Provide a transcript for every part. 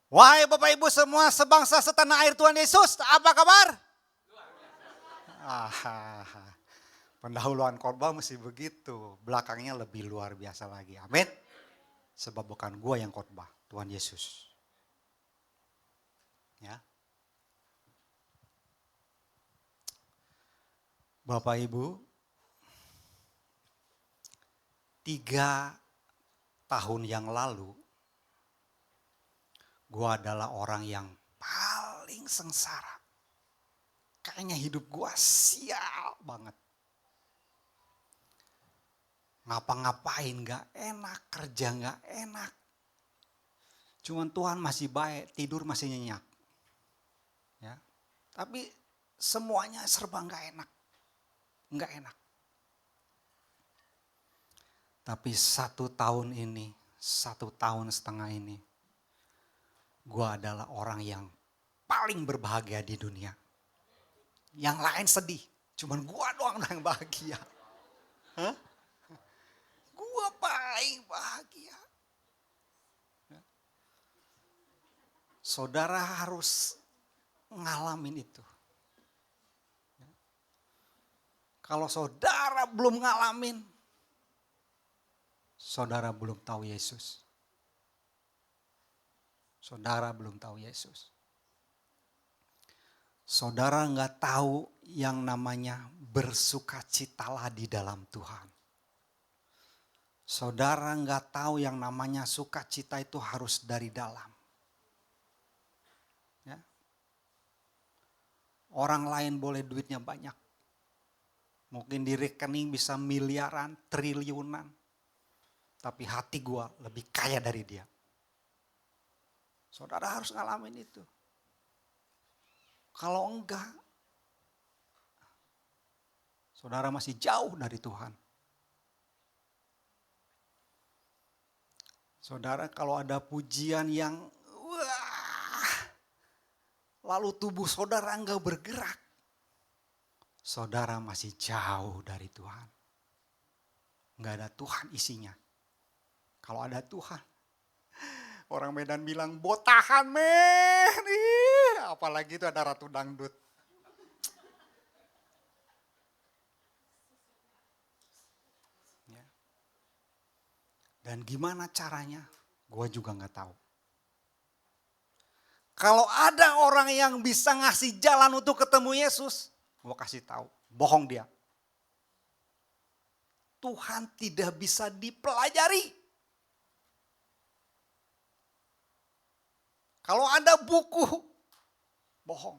Wahai Bapak Ibu semua sebangsa setanah air Tuhan Yesus, apa kabar? Ah, pendahuluan khotbah mesti begitu, belakangnya lebih luar biasa lagi. Amin. Sebab bukan gua yang khotbah, Tuhan Yesus. Ya. Bapak Ibu, 3 tahun yang lalu, gua adalah orang yang paling sengsara. Kayaknya hidup gua sial banget. Ngapa-ngapain gak enak, kerja gak enak. Cuman Tuhan masih baik, tidur masih nyenyak. Ya. Tapi semuanya serba gak enak. Gak enak. Tapi 1 tahun ini, 1,5 tahun ini, gue adalah orang yang paling berbahagia di dunia. Yang lain sedih, cuman gue doang yang bahagia. Hah? Gue paling bahagia. Saudara harus ngalamin itu. Kalau saudara belum ngalamin, saudara belum tahu Yesus. Saudara belum tahu Yesus. Saudara nggak tahu yang namanya bersukacitalah di dalam Tuhan. Saudara nggak tahu yang namanya sukacita itu harus dari dalam. Ya. Orang lain boleh duitnya banyak. Mungkin di rekening bisa miliaran, triliunan. Tapi hati gua lebih kaya dari dia. Saudara harus ngalamin itu. Kalau enggak, saudara masih jauh dari Tuhan. Saudara kalau ada pujian yang wah, lalu tubuh saudara enggak bergerak, saudara masih jauh dari Tuhan. Enggak ada Tuhan isinya. Kalau ada Tuhan, orang Medan bilang botahan men, apalagi itu ada Ratu Dangdut. Ya. Dan gimana caranya, gue juga gak tahu. Kalau ada orang yang bisa ngasih jalan untuk ketemu Yesus, gue kasih tahu, bohong dia. Tuhan tidak bisa dipelajari. Kalau ada buku, bohong.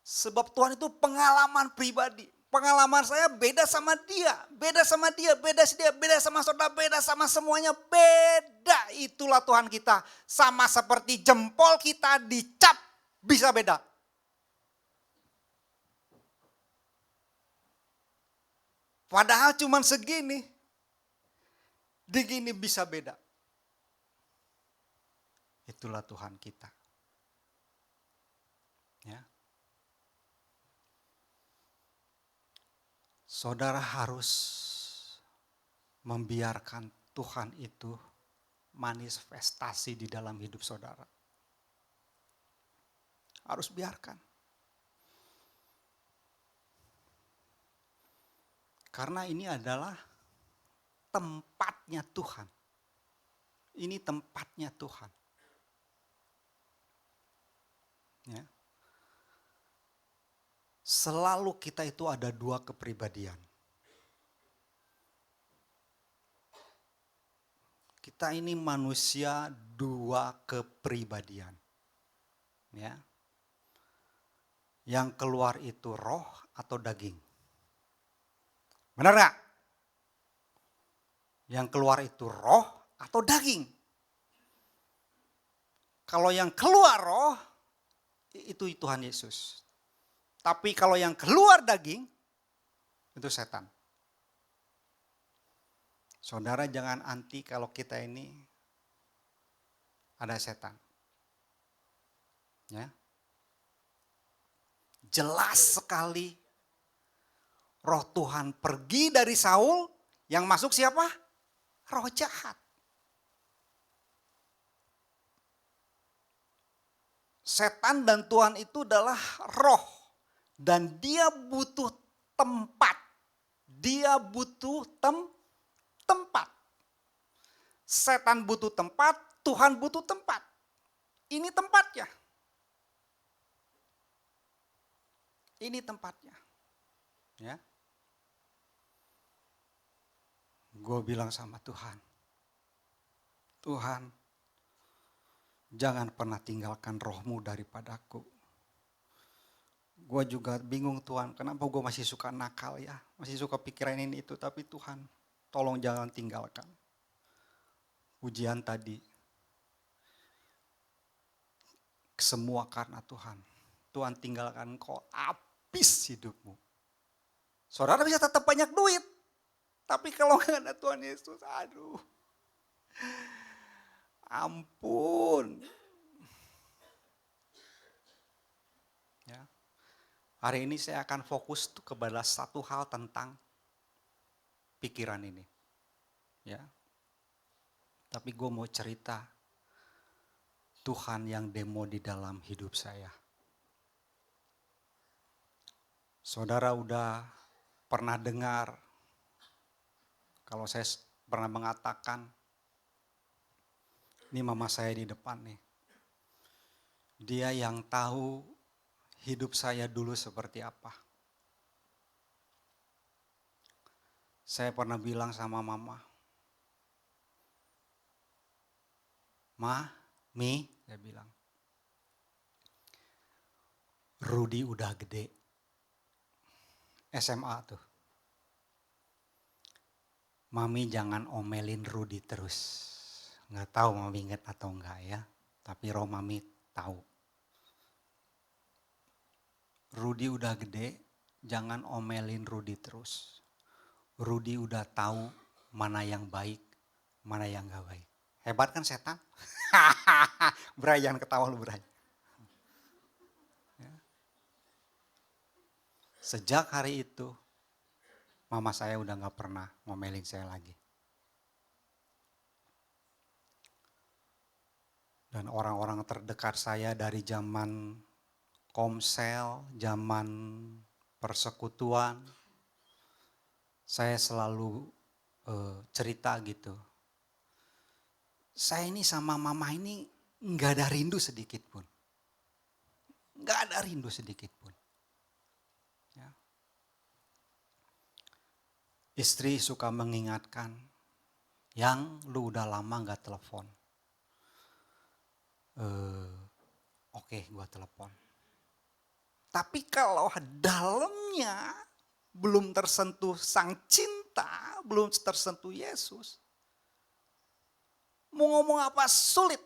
Sebab Tuhan itu pengalaman pribadi. Pengalaman saya beda sama dia, beda sama dia, beda sama saudara, beda sama semuanya, beda. Itulah Tuhan kita. Sama seperti jempol kita dicap, bisa beda. Padahal cuman segini, digini bisa beda. Itulah Tuhan kita. Ya. Saudara harus membiarkan Tuhan itu manifestasi di dalam hidup saudara. Harus biarkan. Karena ini adalah tempatnya Tuhan. Ini tempatnya Tuhan. Ya. Selalu kita itu ada 2 kepribadian. Kita ini manusia 2 kepribadian. Ya. Yang keluar itu roh atau daging. Benar gak? Yang keluar itu roh atau daging. Kalau yang keluar roh, itu Tuhan Yesus. Tapi kalau yang keluar daging, itu setan. Saudara jangan anti kalau kita ini ada setan. Ya. Jelas sekali roh Tuhan pergi dari Saul, yang masuk siapa? Roh jahat. Setan dan Tuhan itu adalah roh. Dan dia butuh tempat. Dia butuh tempat. Setan butuh tempat, Tuhan butuh tempat. Ini tempatnya. Ini tempatnya. Ya. Gue bilang sama Tuhan, Tuhan, jangan pernah tinggalkan rohmu daripadaku. Gue juga bingung Tuhan, kenapa gue masih suka nakal ya, masih suka pikiran ini itu, tapi Tuhan tolong jangan tinggalkan. Ujian tadi, semua karena Tuhan. Tuhan tinggalkan kau, habis hidupmu. Saudara bisa tetap banyak duit, tapi kalau nggak ada Tuhan Yesus, aduh, ampun. Ya. Hari ini saya akan fokus kepada satu hal tentang pikiran ini. Ya. Tapi gue mau cerita Tuhan yang demo di dalam hidup saya. Saudara udah pernah dengar kalau saya pernah mengatakan, ini mama saya di depan nih. Dia yang tahu hidup saya dulu seperti apa. Saya pernah bilang sama mama, Mi, saya bilang, Rudy udah gede. SMA tuh. Mami jangan omelin Rudy terus. Nggak tahu mami ingat atau enggak ya. Tapi roh mami tahu. Rudy udah gede, jangan omelin Rudy terus. Rudy udah tahu mana yang baik, mana yang gak baik. Hebat kan setan? Bray, jangan ketawa lu Bray. Ya. Sejak hari itu, mama saya udah gak pernah ngomelin saya lagi. Dan orang-orang terdekat saya dari zaman komsel, zaman persekutuan, saya selalu cerita gitu. Saya ini sama mama ini nggak ada rindu sedikit pun. Nggak ada rindu sedikit pun. Ya. Istri suka mengingatkan, yang lu udah lama nggak telepon. Oke, gua telepon. Tapi kalau dalamnya belum tersentuh sang cinta, belum tersentuh Yesus, mau ngomong apa sulit.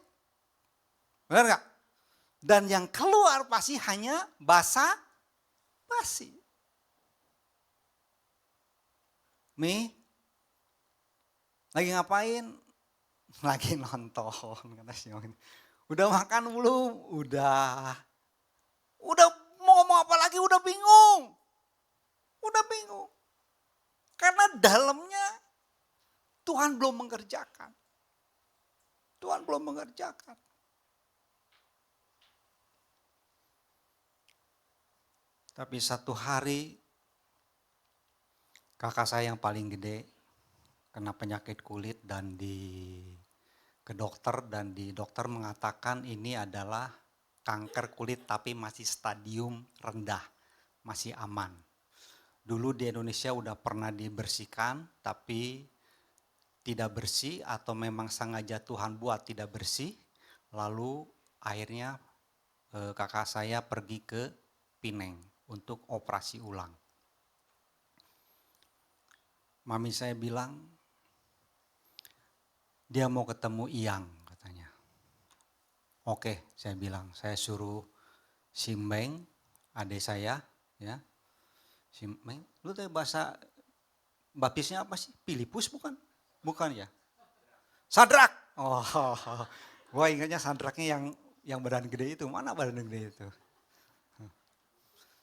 Benar gak? Dan yang keluar pasti hanya basa-basi. Mi, lagi ngapain? Lagi nonton, kata si Yongin. Udah makan belum? Udah. Udah mau ngomong apa lagi? Udah bingung. Udah bingung. Karena dalamnya Tuhan belum mengerjakan. Tuhan belum mengerjakan. Tapi satu hari kakak saya yang paling gede kena penyakit kulit dan ke dokter, dan di dokter mengatakan ini adalah kanker kulit tapi masih stadium rendah, masih aman. Dulu di Indonesia udah pernah dibersihkan tapi tidak bersih, atau memang sengaja Tuhan buat tidak bersih. Lalu akhirnya kakak saya pergi ke Pineng untuk operasi ulang. Mami saya bilang dia mau ketemu Iyang katanya. Oke, saya bilang, saya suruh Simbeng, adik saya, ya. Simbeng, lu tahu bahasa baptisnya apa sih? Filipus bukan? Bukan ya? Sadrak. Oh, gua ingatnya Sadraknya yang badan gede itu. Mana badan gede itu?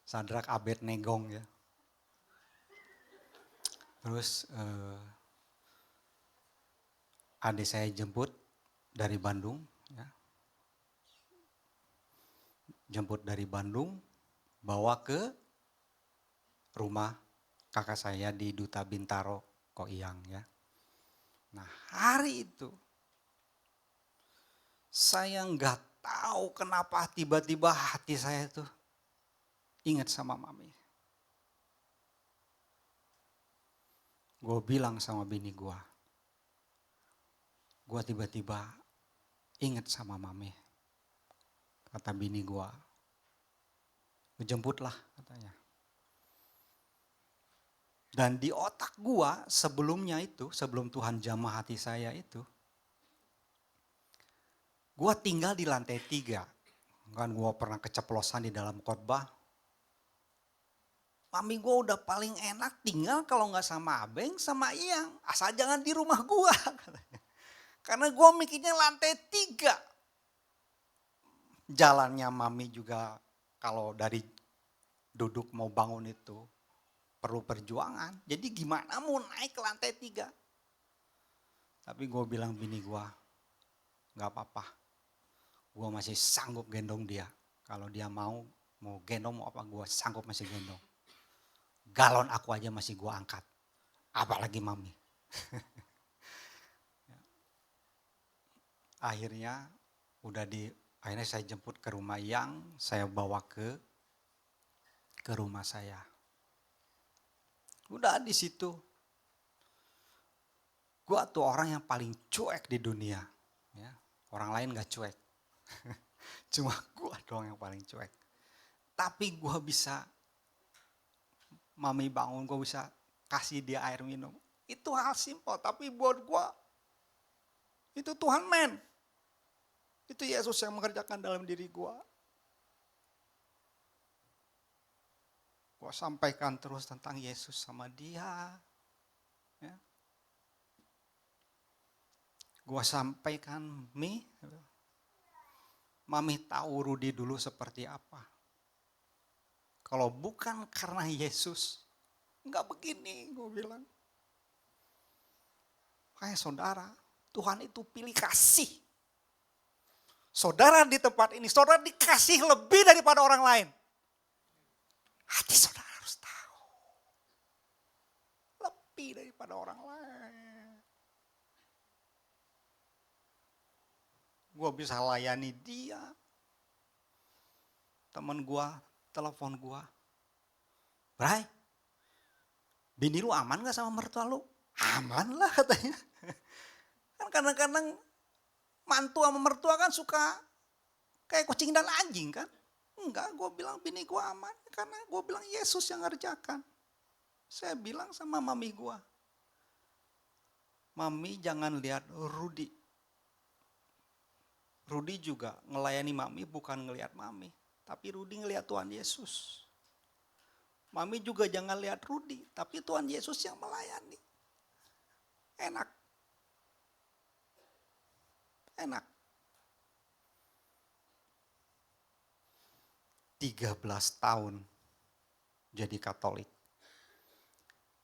Sadrak Abednego ya. Terus adik saya jemput dari Bandung. Ya. jemput dari Bandung, bawa ke rumah kakak saya di Duta Bintaro, Koiyang ya. Nah hari itu saya nggak tahu kenapa tiba-tiba hati saya tuh ingat sama mami. Gue bilang sama bini gue tiba-tiba ingat sama mami. Kata bini gue, jemputlah katanya. Dan di otak gue sebelumnya itu, sebelum Tuhan jamah hati saya itu, gue tinggal di lantai 3. Kan gue pernah keceplosan di dalam khotbah. Mami gue udah paling enak tinggal kalau nggak sama Abeng sama Iyang. Asal jangan di rumah gue. Karena gue mikirnya lantai 3. Jalannya mami juga kalau dari duduk mau bangun itu perlu perjuangan. Jadi gimana mau naik ke lantai 3. Tapi gue bilang bini gue, gak apa-apa. Gue masih sanggup gendong dia. Kalau dia mau gendong mau apa, gue sanggup masih gendong. Galon aku aja masih gue angkat. Apalagi mami. Akhirnya saya jemput ke rumah Yang, saya bawa ke rumah saya. Udah di situ. Gue tuh orang yang paling cuek di dunia. Ya, orang lain gak cuek. Cuma gue doang yang paling cuek. Tapi gue bisa, mami bangun gue bisa kasih dia air minum. Itu hal simpel, tapi buat gue itu Tuhan men. Itu Yesus yang mengerjakan dalam diri gue. Gue sampaikan terus tentang Yesus sama dia. Ya. Gue sampaikan, Mami tahu Rudi dulu seperti apa. Kalau bukan karena Yesus, enggak begini gue bilang. Kayak saudara, Tuhan itu pilih kasih. Saudara di tempat ini, saudara dikasih lebih daripada orang lain. Hati saudara harus tahu. Lebih daripada orang lain. Gue bisa layani dia. Temen gue, telepon gue. Bray, bini lu aman gak sama mertua lu? Aman lah katanya. Kan kadang-kadang mantu sama mertua kan suka kayak kucing dan anjing kan. Enggak, gue bilang bini gue aman. Karena gue bilang Yesus yang ngerjakan. Saya bilang sama mami gue. Mami jangan lihat Rudi. Rudi juga ngelayani mami bukan ngelihat mami. Tapi Rudi ngelihat Tuhan Yesus. Mami juga jangan lihat Rudi. Tapi Tuhan Yesus yang melayani. Enak. Enak. 13 tahun jadi Katolik.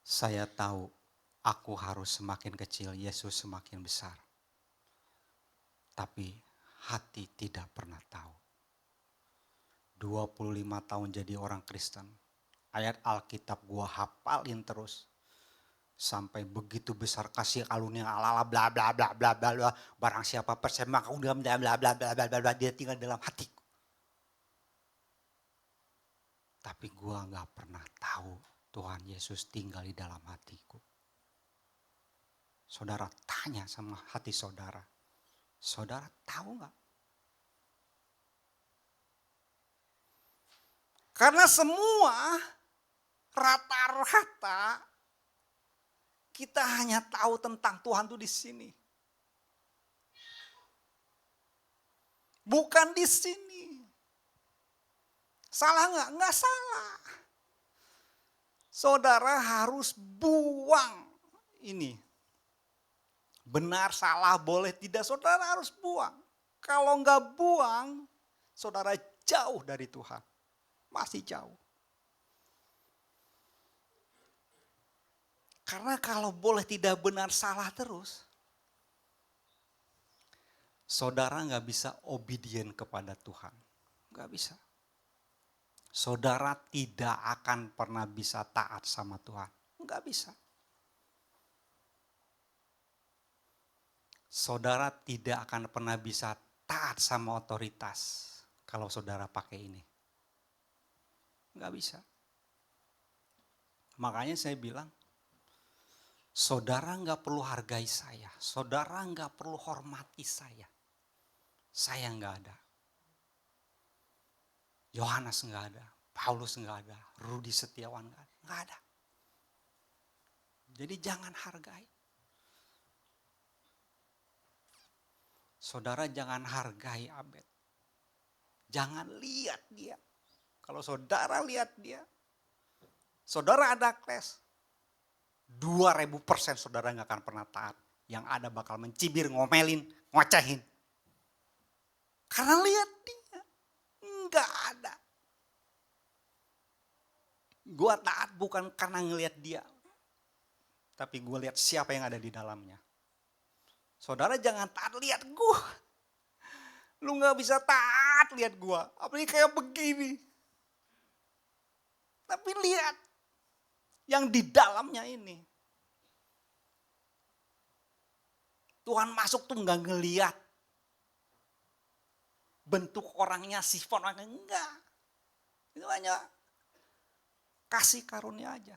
Saya tahu aku harus semakin kecil, Yesus semakin besar. Tapi hati tidak pernah tahu. 25 tahun jadi orang Kristen. Ayat Alkitab gua hafalin terus. Sampai begitu besar kasih karunia Allah bla bla bla bla bla bla. Barang siapa percaya aku dalam bla bla bla bla bla bla, dia tinggal dalam hatiku. Tapi gua enggak pernah tahu Tuhan Yesus tinggal di dalam hatiku. Saudara tanya sama hati saudara. Saudara tahu enggak? Karena semua rata-rata kita hanya tahu tentang Tuhan tuh di sini. Bukan di sini. Salah enggak? Enggak salah. Saudara harus buang ini. Benar, salah, boleh, tidak. Saudara harus buang. Kalau enggak buang, saudara jauh dari Tuhan. Masih jauh. Karena kalau boleh tidak benar salah terus, saudara nggak bisa obedient kepada Tuhan. Nggak bisa. saudara tidak akan pernah bisa taat sama Tuhan. Enggak bisa. Saudara tidak akan pernah bisa taat sama otoritas kalau saudara pakai ini. Enggak bisa. Makanya saya bilang, saudara enggak perlu hargai saya. Saudara enggak perlu hormati saya. Saya enggak ada. Yohanes enggak ada. Paulus enggak ada. Rudi Setiawan enggak ada. Jadi jangan hargai. Saudara jangan hargai Abed. Jangan lihat dia. Kalau saudara lihat dia, saudara ada kelas, 2000% saudara gak akan pernah taat. Yang ada bakal mencibir, ngomelin, ngocehin. Karena lihat dia, gak ada. Gua taat bukan karena ngelihat dia, tapi gue lihat siapa yang ada di dalamnya. Saudara jangan taat lihat gue. Lu gak bisa taat lihat gue, apalagi kayak begini. Tapi lihat yang di dalamnya ini. Tuhan masuk tuh gak ngelihat bentuk orangnya, sifat orangnya, enggak. Itu hanya kasih karunia aja.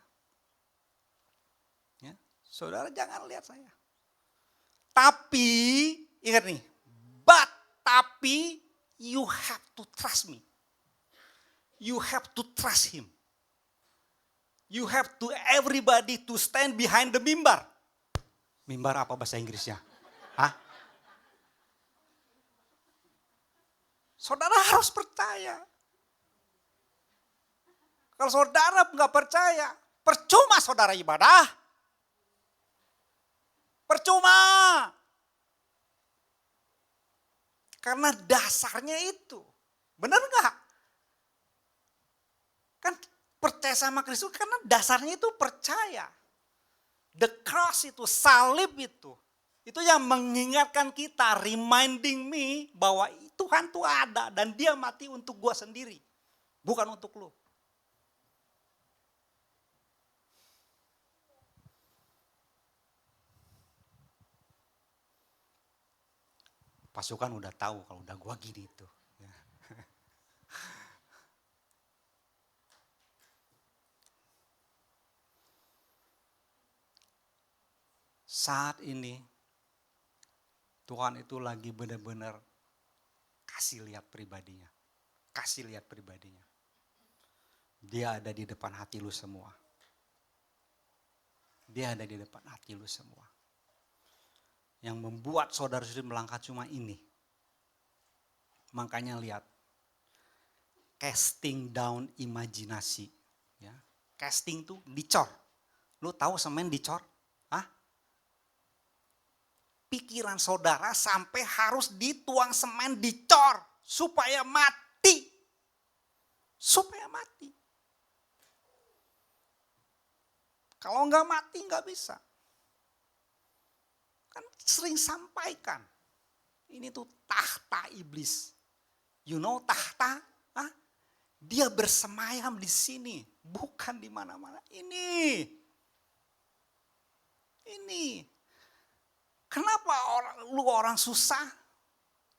Ya, saudara jangan lihat saya. Tapi, ingat nih, tapi you have to trust me. You have to trust him. You have to everybody to stand behind the mimbar. Mimbar apa bahasa Inggrisnya? Hah? Saudara harus percaya. Kalau saudara nggak percaya, percuma saudara ibadah. Percuma. Karena dasarnya itu. Benar nggak? Kan percaya sama Kristus karena dasarnya itu percaya. The cross itu, salib itu. Itu yang mengingatkan kita, reminding me bahwa Tuhan tuh ada dan dia mati untuk gua sendiri. Bukan untuk lu. Pasukan udah tahu kalau udah gua gini itu. Saat ini Tuhan itu lagi benar-benar kasih lihat pribadinya. Kasih lihat pribadinya. Dia ada di depan hati lu semua. Dia ada di depan hati lu semua. Yang membuat saudara-saudari melangkah cuma ini. Makanya lihat. Casting down imajinasi. Ya. Casting tuh dicor. Lu tahu semen dicor? Hah? Pikiran saudara sampai harus dituang semen dicor. Supaya mati. Supaya mati. Kalau enggak mati enggak bisa. Kan sering sampaikan. Ini tuh tahta iblis. You know tahta? Hah? Dia bersemayam di sini. Bukan di mana-mana. Ini. Kenapa lu orang susah?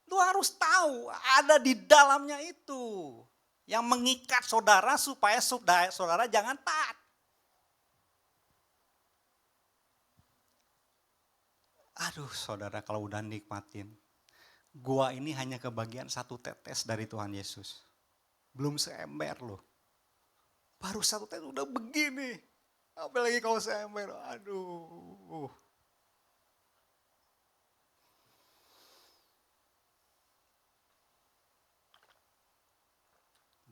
Lu harus tahu ada di dalamnya itu. Yang mengikat saudara supaya saudara jangan taat. Aduh saudara kalau udah nikmatin. Gua ini hanya kebagian satu tetes dari Tuhan Yesus. Belum seember loh. Baru satu tetes udah begini. Apalagi kalau seember. Aduh.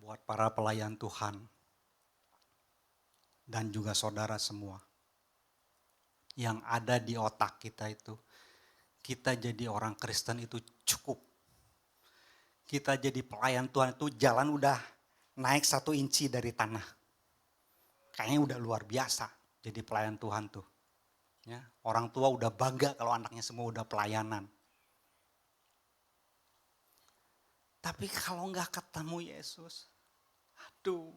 Buat para pelayan Tuhan. Dan juga saudara semua. Yang ada di otak kita itu. Kita jadi orang Kristen itu cukup. Kita jadi pelayan Tuhan itu jalan udah naik 1 inci dari tanah. Kayaknya udah luar biasa jadi pelayan Tuhan tuh. Ya, orang tua udah bangga kalau anaknya semua udah pelayanan. Tapi kalau nggak ketemu Yesus, Aduh,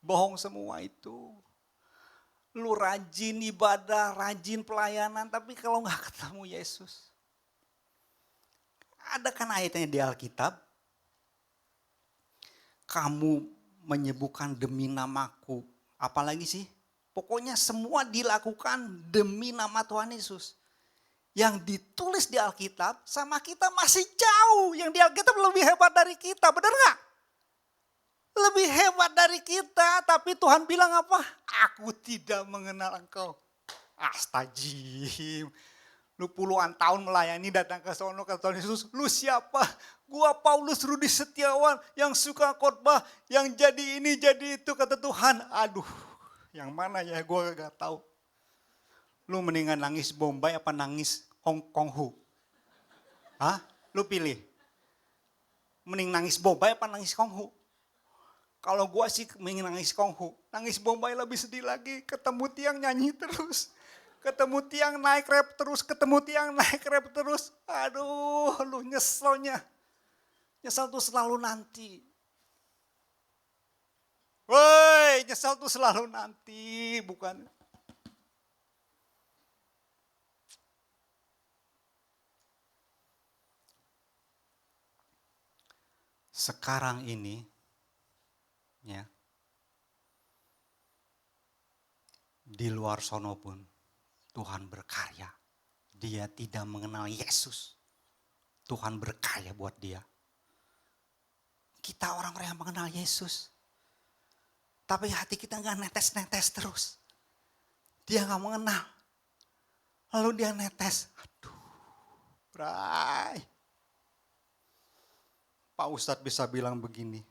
bohong semua itu. Lu rajin ibadah, rajin pelayanan, tapi kalau nggak ketemu Yesus. Ada kan ayatnya di Alkitab, kamu menyembuhkan demi namaku. Apalagi sih? Pokoknya semua dilakukan demi nama Tuhan Yesus. Yang ditulis di Alkitab sama kita masih jauh. Yang di Alkitab lebih hebat dari kita, benar nggak? Lebih hebat dari kita, tapi Tuhan bilang apa? Aku tidak mengenal engkau. Astagfirullah. Lu puluhan tahun melayani datang ke sono kata Tuhan Yesus, lu siapa? Gua Paulus Rudi Setiawan yang suka khotbah, yang jadi ini jadi itu kata Tuhan. Aduh, yang mana ya gua gak tahu. Lu mendingan nangis Bombay apa nangis Hong Kong Hu? Hah? Lu pilih. Mending nangis Bombay apa nangis Hong Hu? Kalau gua sih ingin nangis Konghu, nangis Bombay lebih sedih lagi, ketemu tiang nyanyi terus. Ketemu tiang naik rap terus, ketemu tiang naik rap terus. Aduh, lu nyeselnya. Nyesel tuh selalu nanti. Woi, nyesel tuh selalu nanti, bukan. Sekarang ini, ya, di luar sono pun Tuhan berkarya. Dia tidak mengenal Yesus. Tuhan berkarya buat dia. Kita orang-orang yang mengenal Yesus. Tapi hati kita gak netes-netes terus. Dia gak mengenal. Lalu dia netes. Aduh, Bray. Pak Ustadz bisa bilang begini.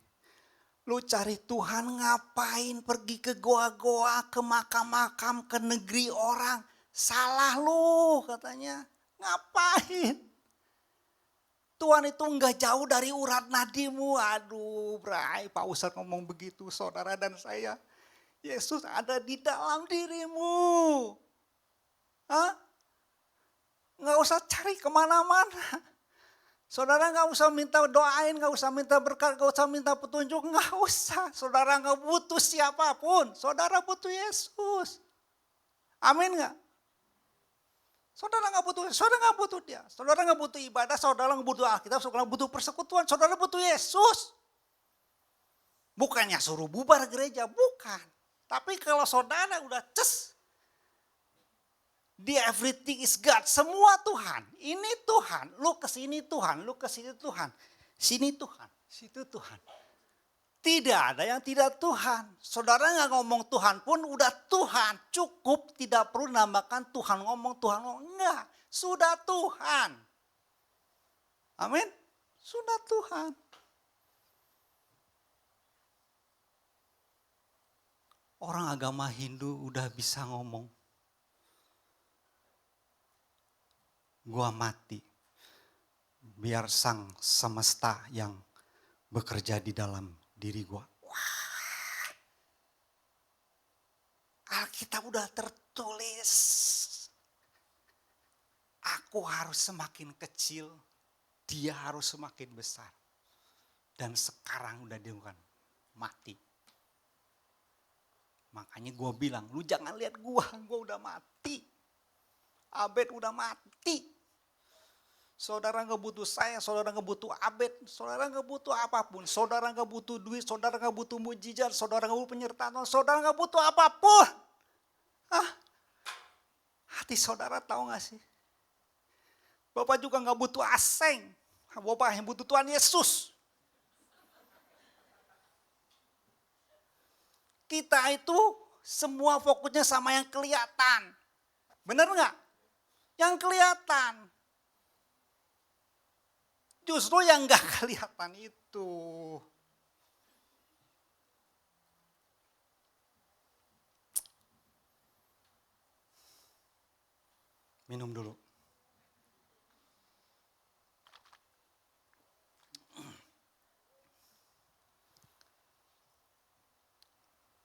Lu cari Tuhan ngapain pergi ke goa-goa, ke makam-makam, ke negeri orang. Salah lu katanya. Ngapain? Tuhan itu enggak jauh dari urat nadimu. Aduh, Bray, Pak Ustadz ngomong begitu, saudara dan saya. Yesus ada di dalam dirimu. Hah? Nggak usah cari kemana-mana. Saudara nggak usah minta doain, nggak usah minta berkat, nggak usah minta petunjuk, nggak usah. Saudara nggak butuh siapapun, saudara butuh Yesus. Amin nggak? Saudara nggak butuh dia. Saudara nggak butuh ibadah, saudara nggak butuh Alkitab, saudara butuh persekutuan, saudara butuh Yesus. Bukannya suruh bubar gereja, bukan. Tapi kalau saudara udah dia everything is God, semua Tuhan. Ini Tuhan, lu kesini Tuhan, lu kesini Tuhan. Sini Tuhan, situ Tuhan. Tidak ada yang tidak Tuhan. Saudara nggak ngomong Tuhan pun udah Tuhan. Cukup, tidak perlu namakan Tuhan ngomong. Enggak, sudah Tuhan. Amin, sudah Tuhan. Orang agama Hindu udah bisa ngomong. Gua mati, biar sang semesta yang bekerja di dalam diri gua. Wah, Alkitab udah tertulis. Aku harus semakin kecil, dia harus semakin besar. Dan sekarang udah diumumkan, mati. Makanya gua bilang, lu jangan lihat gua udah mati. Abed udah mati. Saudara nggak butuh saya, saudara nggak butuh Abed, saudara nggak butuh apapun, saudara nggak butuh duit, saudara nggak butuh mujizat, saudara nggak butuh penyertaan, saudara nggak butuh apapun. Hati saudara tahu nggak sih? Bapak juga nggak butuh aseng, Bapak yang butuh Tuhan Yesus. Kita itu semua fokusnya sama yang kelihatan, benar nggak? Yang kelihatan. Justru yang gak kelihatan itu. Minum dulu.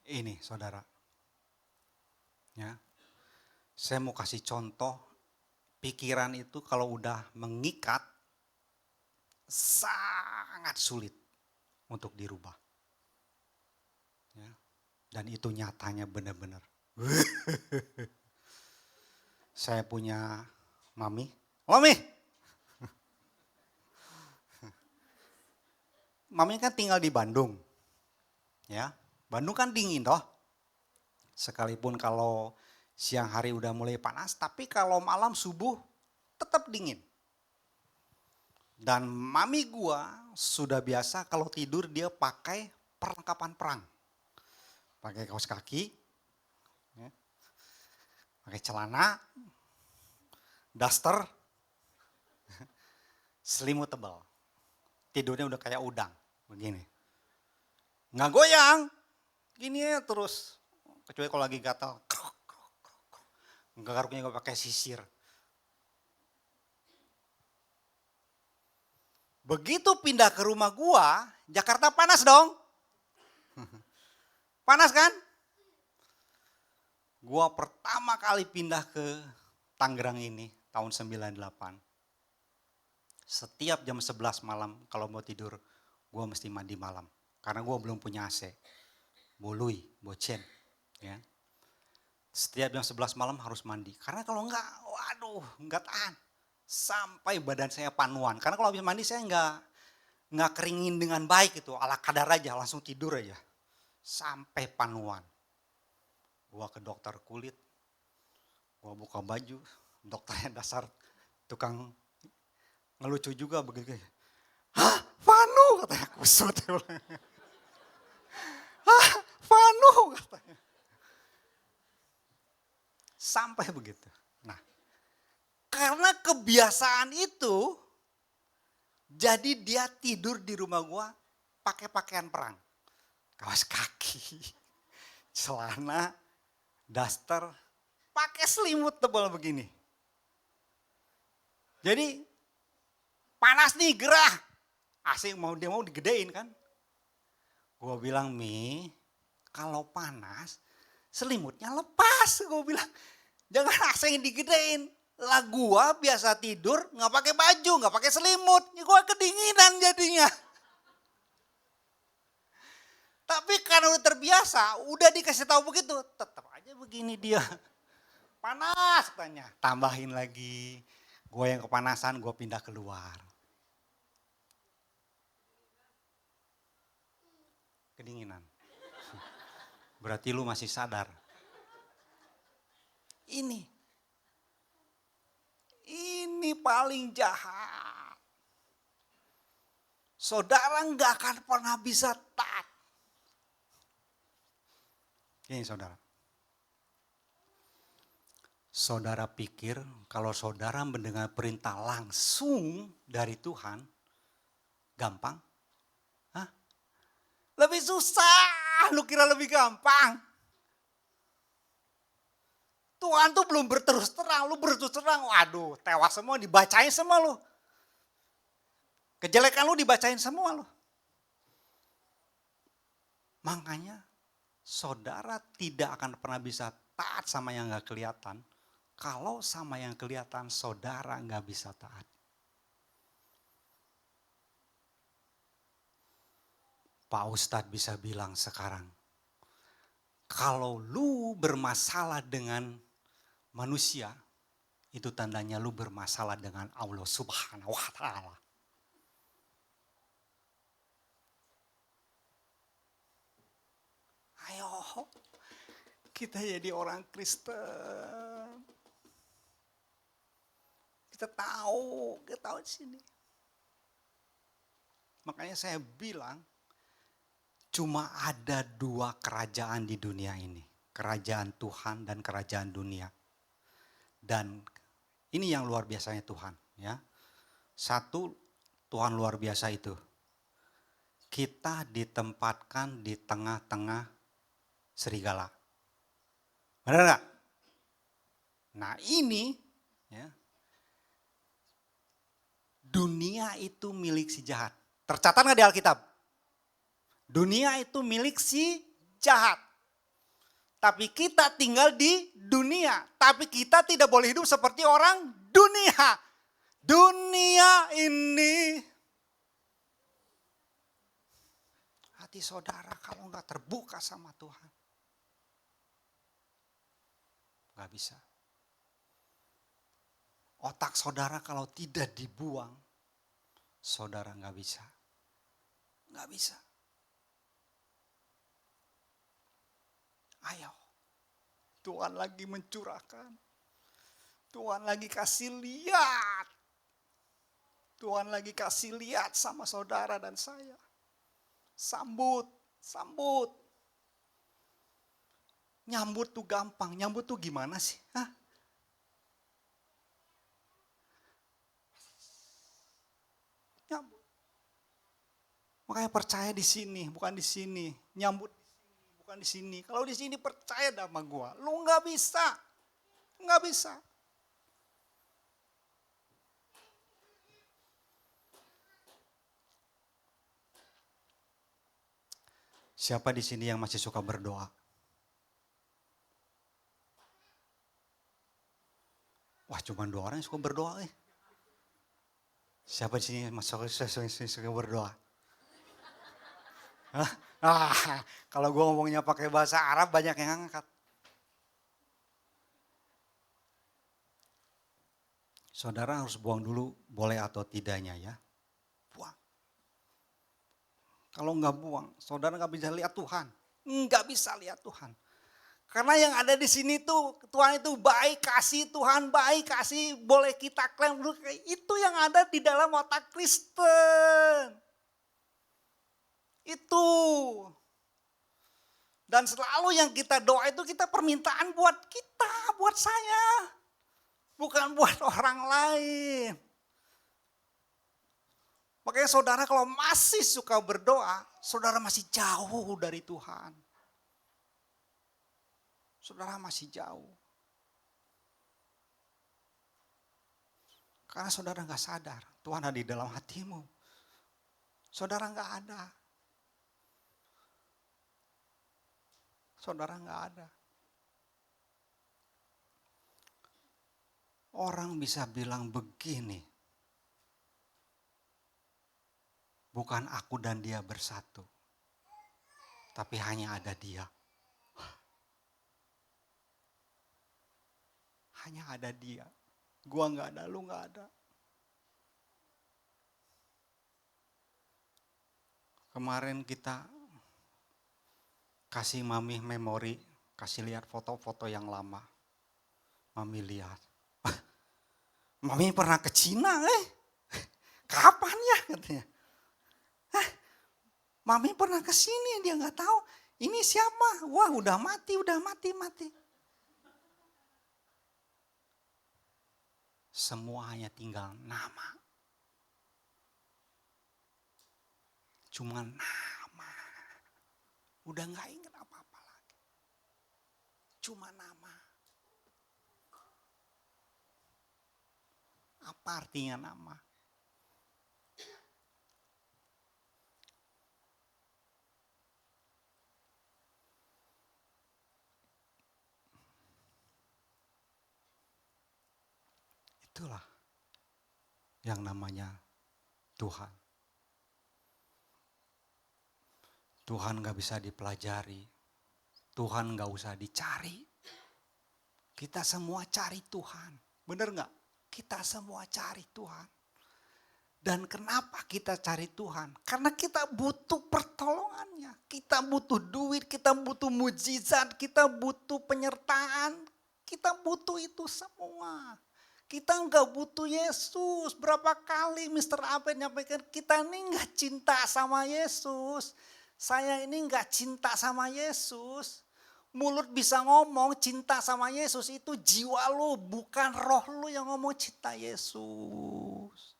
Ini saudara. Ya. Saya mau kasih contoh. Pikiran itu kalau udah mengikat, sangat sulit untuk dirubah. Dan itu nyatanya benar-benar. Saya punya mami. Mami! Mami kan tinggal di Bandung. Ya, Bandung kan dingin toh. Sekalipun kalau siang hari udah mulai panas, tapi kalau malam subuh tetap dingin. Dan mami gua sudah biasa kalau tidur dia pakai perlengkapan perang. Pakai kaos kaki, ya, pakai celana, daster, selimut tebal. Tidurnya udah kayak udang, begini. Nggak goyang, gini ya terus. Kecuali kalau lagi gatal, garuknya gue pakai sisir. Begitu pindah ke rumah gua, Jakarta panas dong. Panas kan? Gua pertama kali pindah ke Tangerang ini tahun 98. Setiap jam 11 malam kalau mau tidur, gua mesti mandi malam. Karena gua belum punya AC. Bolui, bocen. Ya. Setiap jam 11 malam harus mandi. Karena kalau enggak, waduh, enggak tahan. Sampai badan saya panuan. Karena kalau habis mandi saya enggak keringin dengan baik itu. Ala kadar aja, langsung tidur aja. Sampai panuan. Gua ke dokter kulit. Gua buka baju. Dokternya dasar tukang ngelucu juga begitu. Hah, Vanu katanya kusut. Hah, Vanu katanya. Sampai begitu. Nah, karena kebiasaan itu, jadi dia tidur di rumah gua pakai pakaian perang. Kaos kaki, celana, daster, pakai selimut tebal begini. Jadi panas nih, gerah. Asing dia mau digedein kan. Gua bilang, Mi, kalau panas selimutnya lepas. Gua bilang, jangan asing digedein. Lah gua biasa tidur nggak pakai baju, nggak pakai selimut. Gua kedinginan jadinya. Tapi karena udah terbiasa, udah dikasih tahu begitu, tetap aja begini dia. Panas katanya, tambahin lagi. Gue yang kepanasan, gue pindah keluar. Kedinginan. Berarti lu masih sadar. Ini paling jahat. Saudara nggak akan pernah bisa taat. Ini saudara. Saudara pikir kalau saudara mendengar perintah langsung dari Tuhan, gampang? Hah? Lebih susah, lu kira lebih gampang? Tuhan tuh belum berterus terang, lu berterus terang, waduh tewas semua, dibacain semua lu. Kejelekan lu dibacain semua lu. Makanya saudara tidak akan pernah bisa taat sama yang gak kelihatan. Kalau sama yang kelihatan saudara gak bisa taat. Pak Ustadz bisa bilang sekarang, kalau lu bermasalah dengan manusia, itu tandanya lu bermasalah dengan Allah Subhanahu wa Ta'ala. Ayo, kita jadi orang Kristen. Kita tahu di sini. Makanya saya bilang, cuma ada 2 kerajaan di dunia ini. Kerajaan Tuhan dan kerajaan dunia. Dan ini yang luar biasanya Tuhan. Ya. Satu, Tuhan luar biasa itu. Kita ditempatkan di tengah-tengah serigala. Benar gak? Nah ini, ya, dunia itu milik si jahat. Tercatat gak di Alkitab? Dunia itu milik si jahat. Tapi kita tinggal di dunia. Tapi kita tidak boleh hidup seperti orang dunia. Dunia ini. Hati saudara kalau gak terbuka sama Tuhan. Gak bisa. Otak saudara kalau tidak dibuang, saudara gak bisa. Gak bisa. Ayo. Tuhan lagi mencurahkan. Tuhan lagi kasih lihat. Tuhan lagi kasih lihat sama saudara dan saya. Sambut, sambut. Nyambut tuh gampang. Nyambut tuh gimana sih? Hah? Nyambut. Makanya percaya di sini, bukan di sini. Nyambut di sini, bukan di sini. Kalau di sini percaya sama gua, lu nggak bisa, nggak bisa. Siapa di sini yang masih suka berdoa? Wah, cuma 2 orang yang suka berdoa. Siapa di sini masih suka berdoa? Hah? Ah, kalau gue ngomongnya pakai bahasa Arab banyak yang angkat. Saudara harus buang dulu boleh atau tidaknya ya. Buang. Kalau nggak buang, saudara nggak bisa lihat Tuhan. Nggak bisa lihat Tuhan. Karena yang ada di sini tuh Tuhan itu baik, kasih Tuhan baik, kasih boleh kita klaim dulu. Itu yang ada di dalam otak Kristen. Itu. Dan selalu yang kita doa itu kita permintaan buat kita, buat saya. Bukan buat orang lain. Makanya saudara kalau masih suka berdoa, saudara masih jauh dari Tuhan. Saudara masih jauh. Karena saudara gak sadar, Tuhan ada di dalam hatimu. Saudara gak ada. Saudara gak ada. Orang bisa bilang begini. Bukan aku dan dia bersatu. Tapi hanya ada dia. Hanya ada dia. Gua gak ada, lu gak ada. Kemarin kita kasih mami memori, kasih lihat foto-foto yang lama. Mami lihat. Mami pernah ke Cina Kapan ya katanya. Mami pernah ke sini, dia gak tahu. Ini siapa? Wah udah mati. Semua hanya tinggal nama. Cuma nama. Udah gak ingat apa-apa lagi. Cuma nama. Apa artinya nama? Itulah yang namanya Tuhan. Tuhan gak bisa dipelajari. Tuhan gak usah dicari. Kita semua cari Tuhan. Bener gak? Kita semua cari Tuhan. Dan kenapa kita cari Tuhan? Karena kita butuh pertolongannya. Kita butuh duit, kita butuh mujizat, kita butuh penyertaan. Kita butuh itu semua. Kita nggak butuh Yesus. Berapa kali Mr. Abed nyampaikan kita ini nggak cinta sama Yesus. Saya ini nggak cinta sama Yesus. Mulut bisa ngomong cinta sama Yesus, itu jiwa lu, bukan roh lu yang ngomong cinta Yesus.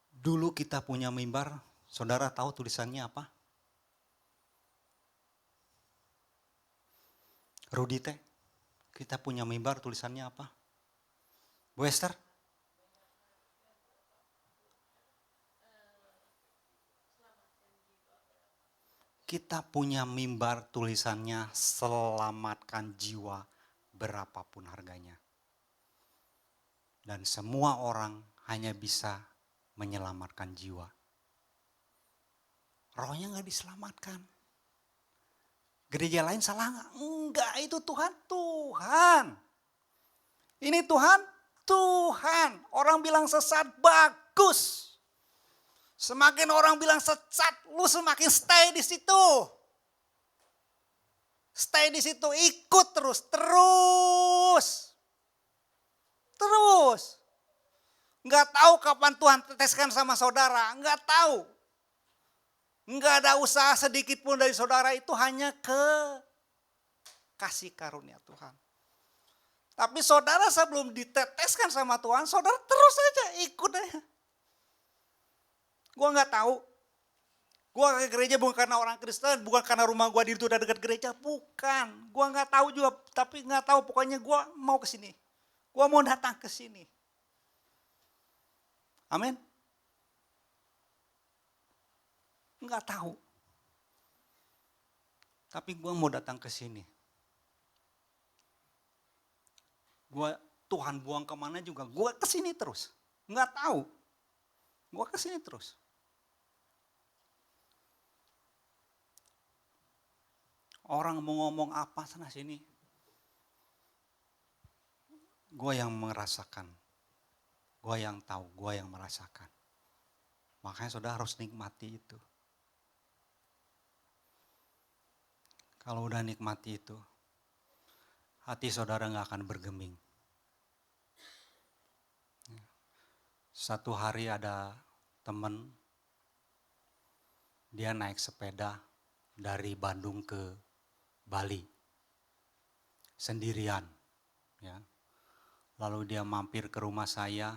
Dulu kita punya mimbar, saudara tahu tulisannya apa? Rudi teh, kita punya mimbar tulisannya apa? Bu Esther? Kita punya mimbar tulisannya selamatkan jiwa berapapun harganya. Dan semua orang hanya bisa menyelamatkan jiwa. rohnya nggak diselamatkan. Gereja lain salah nggak? Enggak, itu Tuhan. Ini Tuhan. Orang bilang sesat, bagus. Semakin orang bilang sesat, lu semakin stay di situ. Stay di situ, ikut terus. Nggak tahu kapan Tuhan teteskan sama saudara, nggak tahu. Nggak ada usaha sedikit pun dari saudara, itu hanya kasih karunia Tuhan. Tapi saudara sebelum diteteskan sama Tuhan, saudara terus aja ikut aja. Gua nggak tahu. Gua ke gereja bukan karena orang Kristen, bukan karena rumah gua di itu udah dekat gereja, bukan. Gua nggak tahu juga, tapi nggak tahu, pokoknya gua mau ke sini. Gua mau datang ke sini. Amin. Nggak tahu. Tapi gua mau datang ke sini. Tuhan buang kemana juga, gua ke sini terus. Nggak tahu. Gua ke sini terus. Orang mau ngomong apa sana sini, gue yang merasakan, gue yang tahu, gue yang merasakan. Makanya saudara harus nikmati itu. Kalau udah nikmati itu, hati saudara gak akan bergeming. Satu hari ada teman, dia naik sepeda dari Bandung ke Bali sendirian, ya. Lalu dia mampir ke rumah saya,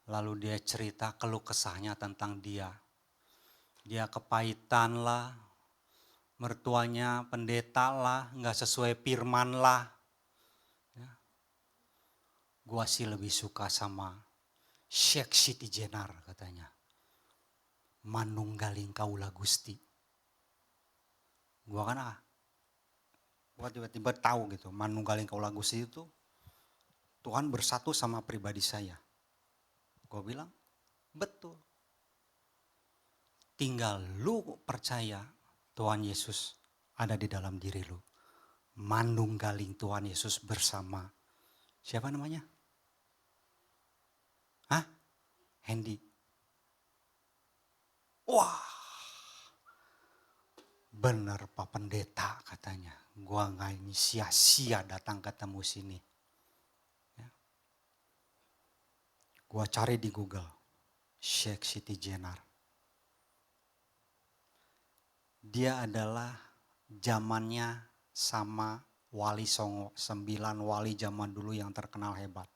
lalu dia cerita keluh kesahnya tentang dia. Dia kepahitan lah, mertuanya pendeta lah, nggak sesuai firman lah. Ya. Gua sih lebih suka sama Syekh Siti Jenar katanya. Manunggaling Kaula Gusti. Gua kan gua tiba-tiba tahu gitu, Manunggaling Kaula Gusti itu Tuhan bersatu sama pribadi saya. Gua bilang, betul. Tinggal lu percaya Tuhan Yesus ada di dalam diri lu. Manunggaling Tuhan Yesus bersama, siapa namanya? Hendy. Wah, bener Pak Pendeta katanya. Gua gak ini sia-sia datang ketemu sini. Ya. Gua cari di Google, Syekh Siti Jenar. Dia adalah zamannya sama Wali Songo, 9 wali zaman dulu yang terkenal hebat.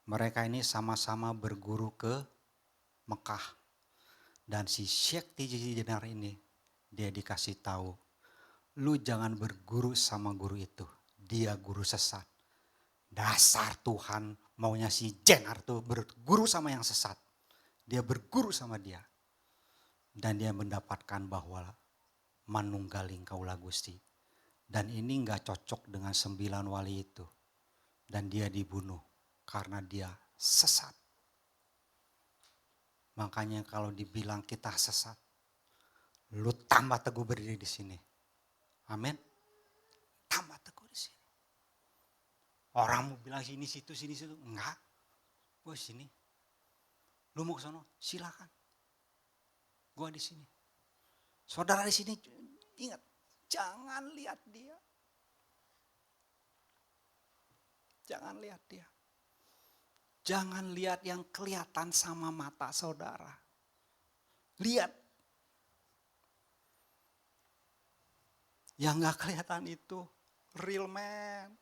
Mereka ini sama-sama berguru ke Mekah. Dan si Syekh Siti Jenar ini, dia dikasih tahu, lu jangan berguru sama guru itu, dia guru sesat. Dasar Tuhan maunya si Jenar tuh berguru sama yang sesat. Dia berguru sama dia. Dan dia mendapatkan bahwa Manunggaling Kaula Gusti. Dan ini gak cocok dengan 9 wali itu. Dan dia dibunuh karena dia sesat. Makanya kalau dibilang kita sesat, lu tambah teguh berdiri di sini. Amin. Tambah teguh di sini. Orang mau bilang sini situ. Enggak. Gue sini. Lu mau ke sana? Silakan. Gue di sini. Saudara di sini ingat, jangan lihat dia. Jangan lihat dia. Jangan lihat yang kelihatan sama mata saudara. Lihat. Yang gak kelihatan itu real man.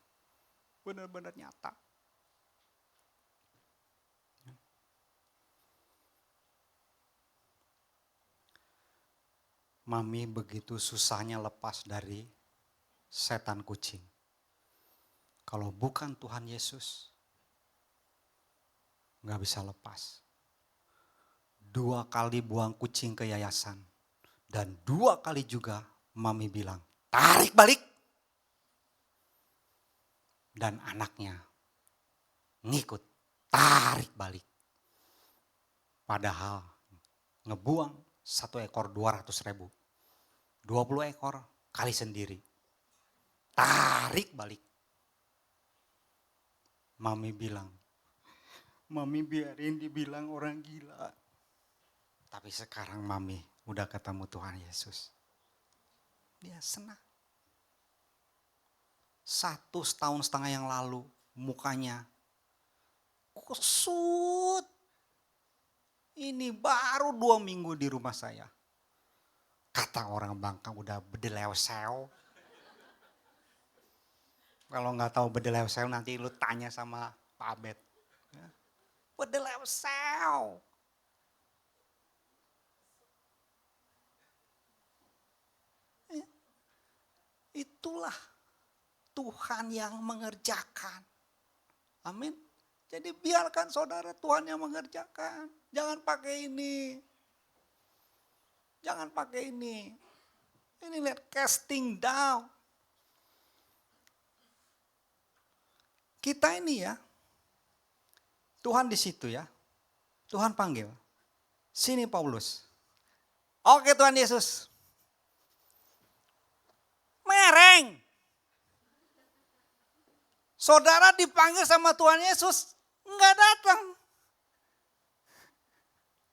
Benar-benar nyata. Mami begitu susahnya lepas dari setan kucing. Kalau bukan Tuhan Yesus, gak bisa lepas. 2 kali buang kucing ke yayasan. Dan 2 kali juga Mami bilang, tarik balik. Dan anaknya ngikut, tarik balik. Padahal ngebuang 1 ekor 200.000. 20 ekor kali sendiri. Tarik balik. Mami bilang, Mami biarin dibilang orang gila. Tapi sekarang Mami udah ketemu Tuhan Yesus. Dia senang. 1,5 tahun yang lalu mukanya kusut. Ini baru 2 minggu di rumah saya. Kata orang Bangka udah bedelewseo. Kalau nggak tahu bedelewseo nanti lu tanya sama Pak Abed. Bedelewseo. Itulah Tuhan yang mengerjakan. Amin. Jadi biarkan saudara Tuhan yang mengerjakan. Jangan pakai ini. Jangan pakai ini. Ini lihat casting down. Kita ini ya. Tuhan di situ ya. Tuhan panggil. Sini Paulus. Oke Tuhan Yesus. Mereng. Saudara dipanggil sama Tuhan Yesus, enggak datang.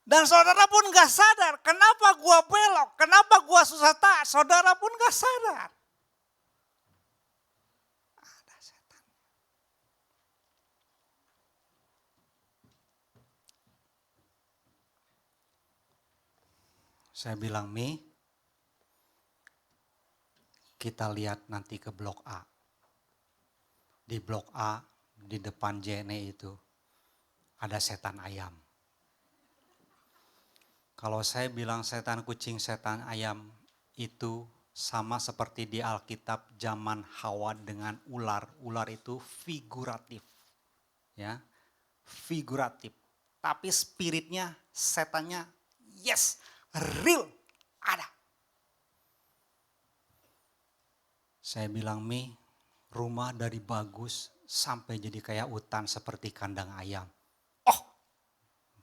Dan saudara pun enggak sadar, kenapa gua belok, kenapa gua susah taat, saudara pun enggak sadar. Ada setan. Saya bilang, Mi, kita lihat nanti ke blok A. Di blok A, di depan JNE itu, ada setan ayam. Kalau saya bilang setan kucing, setan ayam itu sama seperti di Alkitab zaman Hawa dengan ular. Ular itu figuratif. Ya, figuratif. Tapi spiritnya, setannya, yes, real, ada. Saya bilang, Mi, rumah dari bagus sampai jadi kayak hutan seperti kandang ayam. Oh,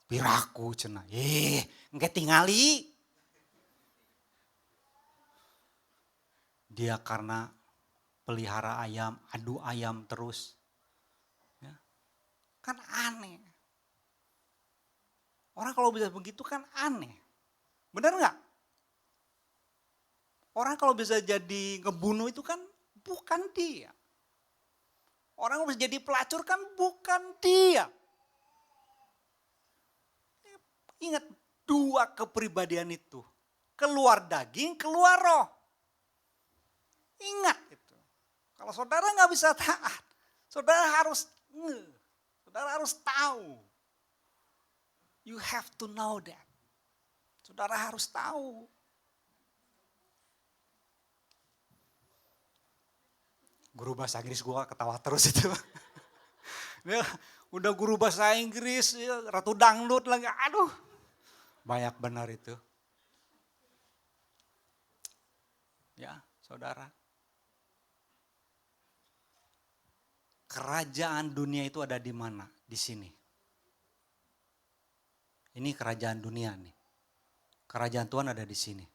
piraku cenah. Engke tingali. Dia karena pelihara ayam, adu ayam terus. Ya. Kan aneh. Orang kalau bisa begitu kan aneh. Benar nggak? Orang kalau bisa jadi ngebunuh itu kan bukan dia. Orang harus jadi pelacur kan bukan dia. Ingat 2 kepribadian itu. Keluar daging, keluar roh. Ingat itu. Kalau saudara nggak bisa taat, saudara harus tahu. You have to know that. Saudara harus tahu. Guru bahasa Inggris gue ketawa terus itu. Dia udah guru bahasa Inggris, ratu dangdut lagi, aduh. Banyak benar itu. Ya, saudara. Kerajaan dunia itu ada di mana? Di sini. Ini kerajaan dunia nih. Kerajaan Tuhan ada di sini.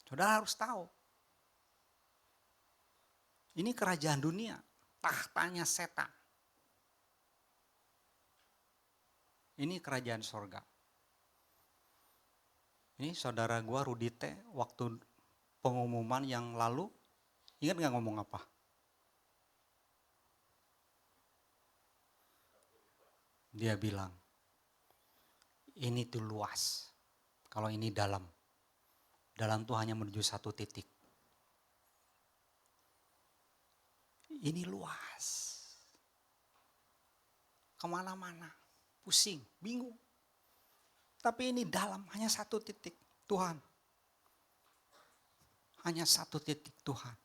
Saudara harus tahu. Ini kerajaan dunia, tahtanya setan. Ini kerajaan sorga. Ini saudara gua Rudite waktu pengumuman yang lalu, ingat gak ngomong apa? Dia bilang, ini tuh luas, kalau ini dalam. Dalam tuh hanya menuju 1 titik. Ini luas. Kemana-mana, pusing, bingung. Tapi ini dalam, hanya 1 titik Tuhan. Hanya 1 titik Tuhan.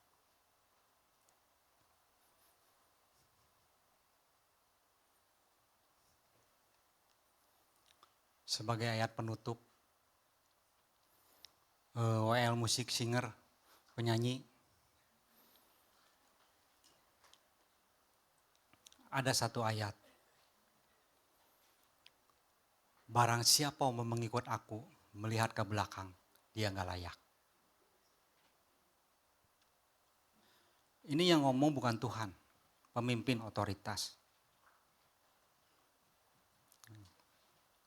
Sebagai ayat penutup, WL Music Singer, penyanyi, ada 1 ayat. Barang siapa mau mengikut aku, melihat ke belakang, dia nggak layak. Ini yang ngomong bukan Tuhan, pemimpin otoritas.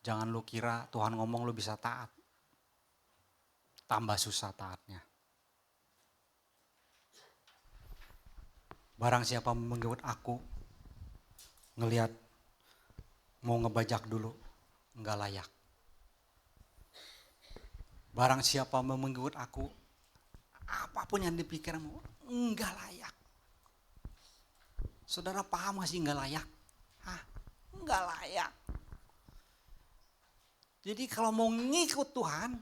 Jangan lu kira Tuhan ngomong lu bisa taat. Tambah susah taatnya. Barang siapa mengikut aku, ngelihat mau ngebajak dulu, enggak layak. Barang siapa mengikut aku, apapun yang dipikirmu, enggak layak. Saudara paham gak sih enggak layak? Hah? Enggak layak. Jadi kalau mau ngikut Tuhan,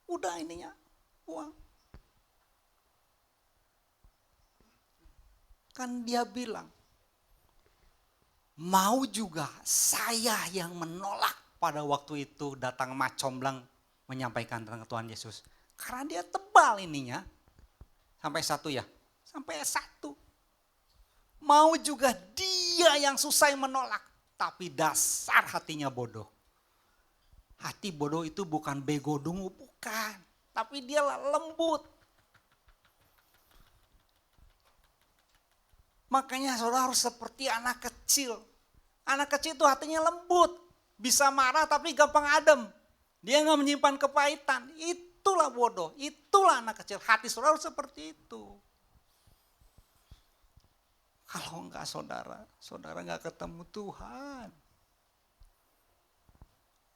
udah ininya, uang. Kan dia bilang, mau juga saya yang menolak pada waktu itu datang Macomblang menyampaikan tentang Tuhan Yesus. Karena dia tebal ininya. Sampai satu ya, sampai satu. Mau juga dia yang susah menolak. Tapi dasar hatinya bodoh. Hati bodoh itu bukan bego dungu, bukan. Tapi dia lembut. Makanya saudara harus seperti anak kecil. Anak kecil itu hatinya lembut. Bisa marah tapi gampang adem. Dia gak menyimpan kepahitan. Itulah bodoh. Itulah anak kecil. Hati saudara harus seperti itu. Kalau enggak saudara gak ketemu Tuhan.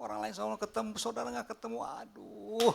Orang lain selalu ketemu, saudara gak ketemu. Aduh.